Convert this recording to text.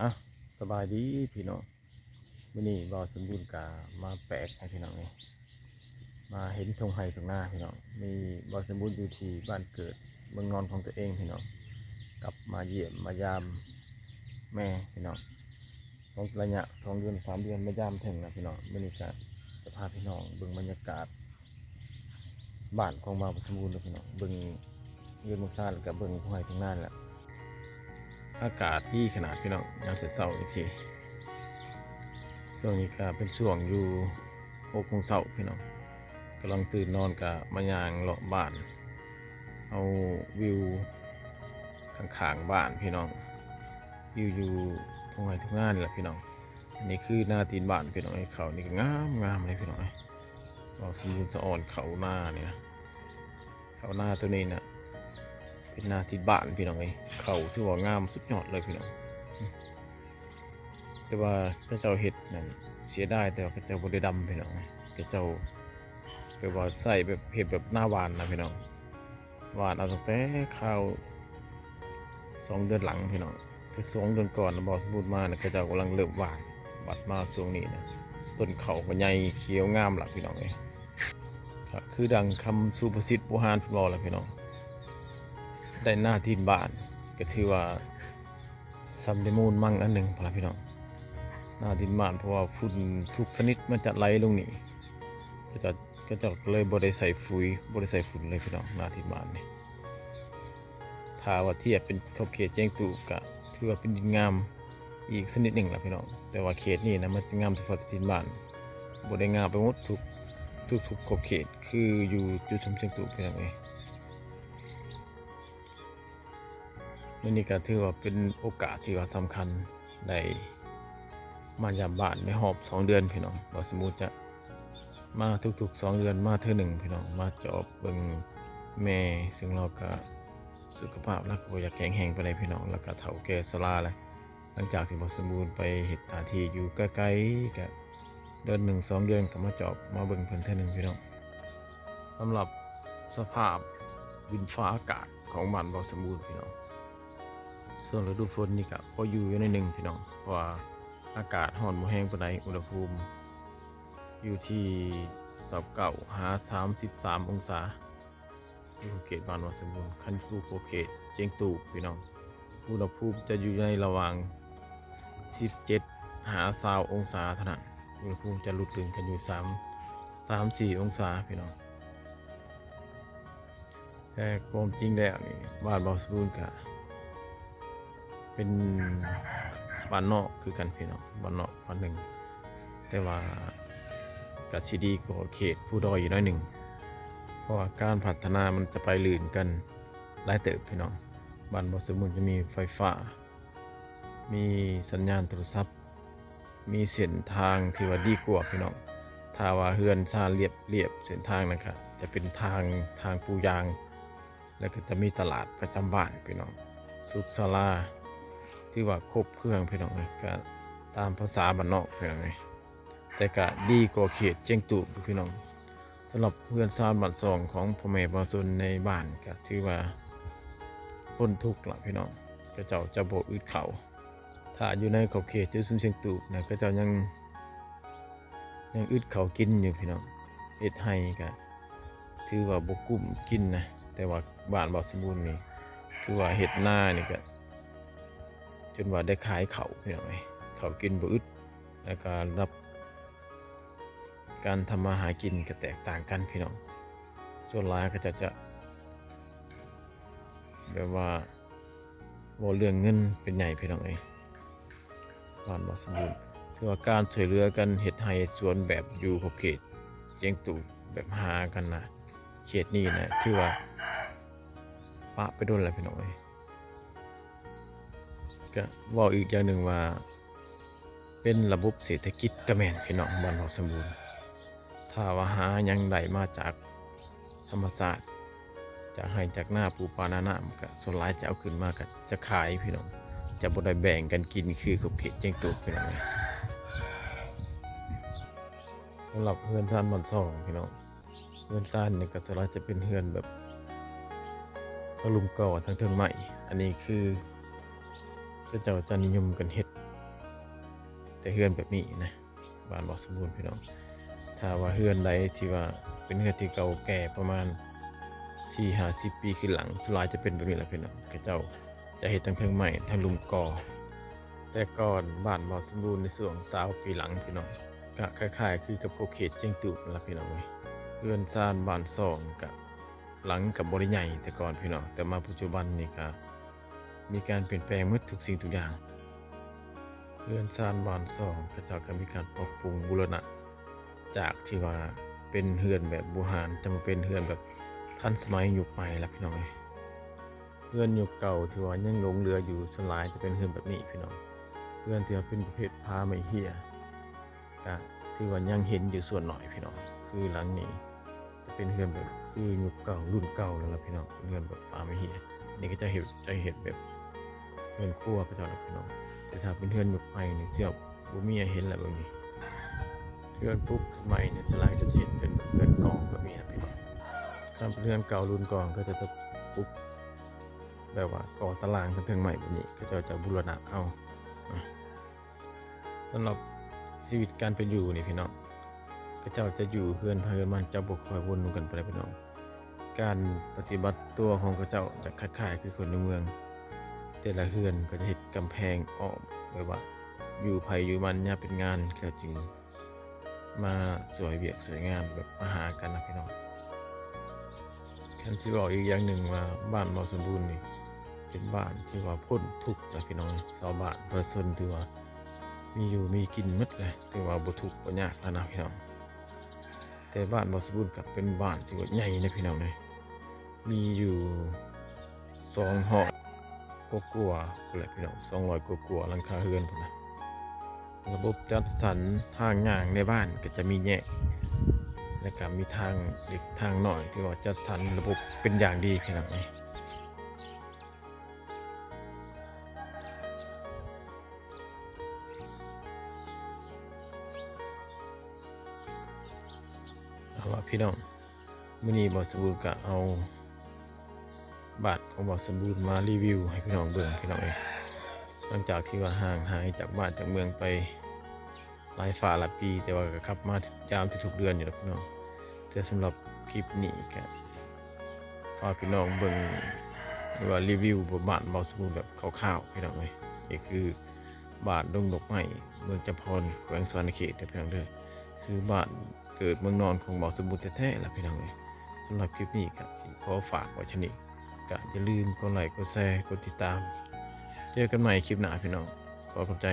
อ่ะสบายดีพี่น้องวันนี้บอสมบูรณ์กามาแปลกให้พี่น้องนี่มาเห็นทงไห้ตรงหน้าพี่น้องมีบอสมบูรณ์อยู่ที่บ้านเกิดเมืองนอนของตัวเองพี่น้องกลับมาเยี่ยมมายามแม่พี่น้อง2 ระยะ 2 เดือน 3 เดือนมายามถึงนะพี่น้องวันนี้ก็จะพาพี่น้องเบิ่งบรรยากาศบ้านของบอสมบูรณ์เลยพี่น้องเบิ่งเยือนมุกซาแล้วก็เบิ่งทงไห้ตรงหน้าแหละอากาศดีขนาดพี่น้องยามเช้าๆอีกที ช่วงนี้ก็เป็นช่วงอยู่6 โมงเช้าพี่น้องกำลังตื่นนอนกับมายางเลาะบ้านเอาวิวข้างๆบ้านพี่น้องวิวอยู่ตรงไหนทุกงานนี่แหละพี่น้องอันนี้คือหน้าตีนบ้านพี่น้องไอ้เขานี่ก็งามเลยพี่น้องเราสมบูรณ์สะอ่อนเขาหน้าเนี่ยนะเขาหน้าตัวนี้นะเป็นหน้าตีนบ้านพี่น้องไอ้เขาที่ว่างามสุดยอดเลยพี่น้องแต่ว่าพระเจ้าเห็ดนั่นเสียได้แต่ว่าพระเจ้าบริดำพี่น้องพระเจ้าแบบว่าใส่แบบเห็ดแบบหน้าหวานนะพี่น้องหวานเอาตั้งแต่ข้าว2 เดือนหลังพี่น้องคือ2 เดือนก่อนนะบอกสมบูรณ์มาเนี่ยพระเจ้ากำลังเริ่มหวานบัดมาช่วงนี้นะต้นเขาก็ใหญ่เขียวงามหลักพี่น้องเลยครับคือดังคำสุภาษิตโบราณบอกแล้วพี่น้องได้หน้าที่บ้านก็ถือว่าซัมเดมูนมั่งอันหนึ่งพอละพี่น้องหน้าดินบ้านเพราะว่าฝุ่นทุกชนิดมันจะไหลลงนี่ก็จะเลยบ่ได้ใส่ฝุ่นเลยพี่น้องหน้าดินบ้านนี่ถ้าว่าเทียบเป็นขอบเขตแจ้งตู่ก็ถือว่าเป็นดินงามอีกชนิดหนึ่งละพี่น้องแต่ว่าเขตนี้นะมันจะงามเฉพาะดินบ้านบ่ได้งามไปหมดทุกขอบเขตคืออยู่จุดชมแจ้งตู่พี่น้องเองนี่ก็ถือว่าเป็นโอกาสที่ว่าสำคัญได้มายามบ้านในหอบ2 เดือนพี่น้องบอสมูจะมาทุกๆ2 เดือนมาเท่าหนึ่งพี่น้องมาจอบเบิ่งแม่ซึ่งเราก็สุขภาพแล้วก็อยากแข็งแรงไปเลยพี่น้องแล้วก็เฒ่าแก่ชราเลยหลังจากที่บอสมูไปเฮ็ดหน้าที่อยู่ใกล้ๆก็เดือน1-2 เดือนก็มาจอบมาเบิ่งเพิ่นเท่านึงพี่น้องสำหรับสภาพดินฟ้าอากาศของบ้านบอสมูพี่น้องส่วนฤดูฝนนี่ก็พออยู่ในหนึ่งพี่น้องเพราะว่าอากาศร้อนบ่แห้งปานใดอุณหภูมิอยู่ที่29-33 องศาอยู่เขตบ้านวัดสมบูรณ์คันอยู่เขตเจียงตูบพี่น้องอุณหภูมิจะอยู่ในระหว่าง17-20 องศาเท่านั้นอุณหภูมิจะลดลงกันอยู่3-4 องศาพี่น้องแต่ความจริงแล้วนี่บ้านวัดสมบูรณ์ก็เป็นบ้านนอกคือกันพี่น้องบ้านนอกบ้านหนึ่งแต่ว่ากัชีดีก็เขตผู้ด้อยอยู่น้อยหนึ่งเพราะว่าการพัฒนามันจะไปลื่นกันหลายเติบพี่น้องบ้านบอสมุนจะมีไฟฟ้ามีสัญญาณโทรศัพท์มีเส้นทางที่ว่าดีกว่าพี่น้องถ้าว่าเฮือนชาเรียบเส้นทางนะครับจะเป็นทางปูยางแล้วก็จะมีตลาดประจำบ้านพี่น้องสุขศาลาที่ว่าครบเครื่องพี่น้องก็ตามภาษาบ้านนอกพี่น้องแต่ก็ดีกว่าเขตเจียงตูบพี่น้องสำหรับเพื่อนซานบ้านซองของพ่อแม่ประชาชนในบ้านก็ถือว่าพ้นทุกข์ละพี่น้องก็เจ้าจะบ่อึดเขาถ้าอยู่ในขอบเขตจุดเชียงตูบนะก็เจ้ายังอึดเขากินอยู่พี่น้องเอ็ดให้ก็ถือว่าบ่กุ้มกินนะแต่ว่าบ้านบ่สมบูรณ์นี่ถือว่าเฮ็ดหน้านี่ก็จนว่าได้ขายเขาพี่น้องเขากินบ่อึดแล้วก็รับการทำมาหากินก็แตกต่างกันพี่น้องส่วนหลายก็จะแบบว่าเรื่องเงินเป็นใหญ่พี่น้องบ้านบ่สมบูรณ์คือว่าการช่วยเหลือกันเฮ็ดให้สวนแบบอยู่ขอบเขตเจียงตูแบบหากันนะเขตนี้นะคือว่าปะไปโดนอะไรพี่น้องก็ว่าอีกอย่างหนึ่งว่าเป็นระบบเศรษฐกิจกระแม่นพี่น้องบ้านบ่สมบูรณ์ถ้าว่าหายังได้มาจากธรรมชาติจะให้จากหน้าปูปลาหน้ามันก็ส่วนหลายจะเอาขึ้นมาก็จะขายพี่น้องจะบ่ได้แบ่งกันกินคือขอบเขตเจียงตูบพี่น้องสำหรับเฮือนซ่านบ้านซองพี่น้องเฮือนซ่านนี่ก็ส่วนหลายจะเป็นเฮือนแบบทะลุมก่อทั้งเทิงใหม่อันนี้คือเจ้าจะนิยมกันเฮ็ด แต่เฮือนแบบนี้นะบ้านบ่สมบูรณ์พี่น้องถ้าว่าเฮือนใดที่ว่าเป็นเฮือนที่เก่าแก่ประมาณ4-50 ปีขึ้นหลังสุดท้ายจะเป็นแบบนี้แหละพี่น้องเขาเจ้าจะเฮ็ดทั้งเทิงใหม่ทั้งลุมกอแต่ก่อนบ้านบ่สมบูรณ์ในช่วง20 ปีหลังพี่น้องก็คล้ายๆคือกับพวกเขตเจียงตุนั่นล่ะพี่น้องเอ้ยเฮือนซ่านบ้านซ่องก็หลังก็บ่ได้ใหญ่แต่ก่อนพี่น้องแต่มาปัจจุบันนี่ก็มีการเปลี่ยนแปลงหมดทุกสิ่งทุกอย่างเฮือนซ่านบ้านซ่องเขาเจ้าก็มีการปรับปรุงบูรณะจากที่ว่าเป็นเฮือนแบบโบราณจะมาเป็นเฮือนแบบทันสมัยยุคใหม่แล้วพี่น้องเอ้ยเฮือนยุคเก่าที่ว่ายังหลงเหลืออยู่ส่วนหลายจะเป็นเฮือนแบบนี้พี่น้องเฮือนที่ว่าเป็นประเภทพาไม้เหี้ยก็ที่ว่ายังเห็นอยู่ส่วนหน่อยพี่น้องคือหลังนี้จะเป็นเฮือนแบบคือยุคเก่ารุ่นเก่าแล้วล่ะพี่น้องเฮือนแบบพาไม้เหี้ยนี่ก็จะเห็นแบบเฮือนครัวพระเจ้าล่ะพี่น้องแต่ถ้าเป็นเฮือนยุคใหม่นี่เจ้าบ่มีให้เห็นแล้วแบบนี้เฮือนปุ๊บขึ้นใหม่เนี่ยสลายจะเห็นเป็นแบบเฮือนกองแบบนี้นะพี่น้องถ้าเป็นเฮือนเก่ารุ่นก่อนก็จะปุ๊บแบบว่าก่อตารางกันถึงใหม่แบบนี้ก็จะบูรณะเอาสำหรับชีวิตการเป็นอยู่นี่พี่น้องก็เจ้าจะอยู่เฮือนมันจะบ่ค่อยวนกันไปได้พี่น้องการปฏิบัติตัวของเขาเจ้าจะคล้ายๆคือคนในเมืองแต่ละเฮือนก็จะเฮ็ดกำแพงอ้อมแบบว่าอยู่ไผอยู่มันยามเป็นงานเขาจึงมาสวยเวียกสวยงามแบบมาหากันนะพี่น้องคันสิบอกอีกอย่างหนึ่งว่าบ้านบ่สมบูรณ์นี่เป็นบ้านที่ว่าพ้นทุกข์นะพี่น้องชาวบ้านประชาชนถือว่ามีอยู่มีกินหมดเลยถือว่าบ่ทุกข์บ่ยากแล้วนะพี่น้องแต่บ้านบ่สมบูรณ์ก็เป็นบ้านที่ว่าใหญ่นะพี่น้องเอ้ยมีอยู่200กว่าๆพุ่นแหละพี่น้อง200กว่าๆหลังคาเรือนพุ่นน่ะระบบจัดสรรทางย่างในบ้านก็จะมีแยกแล้วก็มีทางเล็กทางน้อยที่ว่าจัดสรรระบบเป็นอย่างดีพี่น้องเอ้ยเอาล่ะพี่น้องมื้อนี้บ่สมบูรณ์ก็เอาบ้านของบ่สมบูรณ์มารีวิวให้พี่น้องเบิ่งพี่น้องเอ้ยหลังจากที่ว่าห่างหายจากบ้านจากเมืองไปหลายฝ่าหลายปีแต่ว่าก็กลับมายามทุกๆเดือนอยู่แล้วพี่น้องแต่สำหรับคลิปนี้ก็ฝากพี่น้องเบิ่งหรือว่ารีวิวบ้านบ่สมบูรณ์แบบคร่าวๆพี่น้องเอ้ยนี่คือบ้านดงดอกไม้เมืองจำพรแขวงสวรรณเขตเด้อพี่น้องเด้อคือบ้านเกิดเมืองนอนของบ่สมบูรณ์แท้ๆล่ะพี่น้องเอ้ยสำหรับคลิปนี้ก็สิขอฝากไว้เท่านี้ก็อย่าลืมกดไลค์กดแชร์กดติดตามเจอกันใหม่คลิปหน้าพี่น้องขอขอบใจ